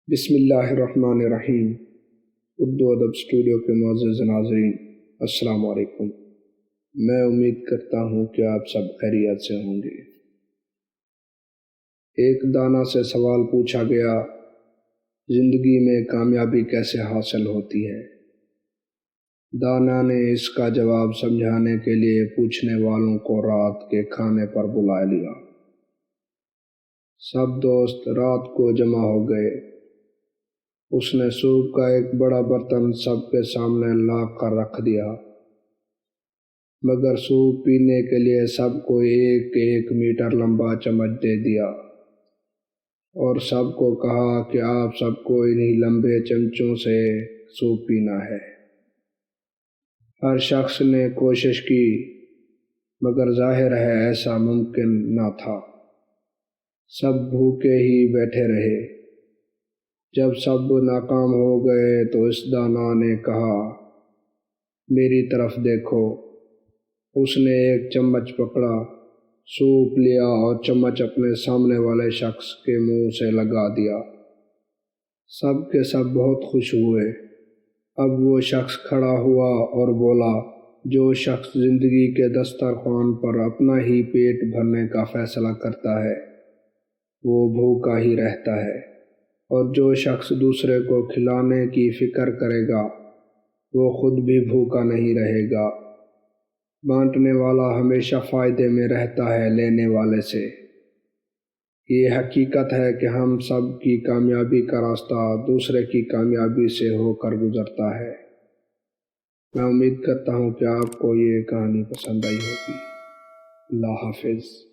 بسم اللہ الرحمن الرحیم۔ اردو ادب اسٹوڈیو کے معزز ناظرین، السلام علیکم۔ میں امید کرتا ہوں کہ آپ سب خیریت سے ہوں گے۔ ایک دانا سے سوال پوچھا گیا، زندگی میں کامیابی کیسے حاصل ہوتی ہے؟ دانا نے اس کا جواب سمجھانے کے لیے پوچھنے والوں کو رات کے کھانے پر بلا لیا۔ سب دوست رات کو جمع ہو گئے۔ اس نے سوپ کا ایک بڑا برتن سب کے سامنے لا کر رکھ دیا، مگر سوپ پینے کے لیے سب کو ایک ایک میٹر لمبا چمچ دے دیا اور سب کو کہا کہ آپ سب کو انہی لمبے چمچوں سے سوپ پینا ہے۔ ہر شخص نے کوشش کی، مگر ظاہر ہے ایسا ممکن نہ تھا۔ سب بھوکے ہی بیٹھے رہے۔ جب سب ناکام ہو گئے تو اس دانا نے کہا، میری طرف دیکھو۔ اس نے ایک چمچ پکڑا، سوپ لیا اور چمچ اپنے سامنے والے شخص کے منہ سے لگا دیا۔ سب کے سب بہت خوش ہوئے۔ اب وہ شخص کھڑا ہوا اور بولا، جو شخص زندگی کے دسترخوان پر اپنا ہی پیٹ بھرنے کا فیصلہ کرتا ہے وہ بھوکا ہی رہتا ہے، اور جو شخص دوسرے کو کھلانے کی فکر کرے گا وہ خود بھی بھوکا نہیں رہے گا۔ بانٹنے والا ہمیشہ فائدے میں رہتا ہے لینے والے سے۔ یہ حقیقت ہے کہ ہم سب کی کامیابی کا راستہ دوسرے کی کامیابی سے ہو کر گزرتا ہے۔ میں امید کرتا ہوں کہ آپ کو یہ کہانی پسند آئی ہوگی۔ اللہ حافظ۔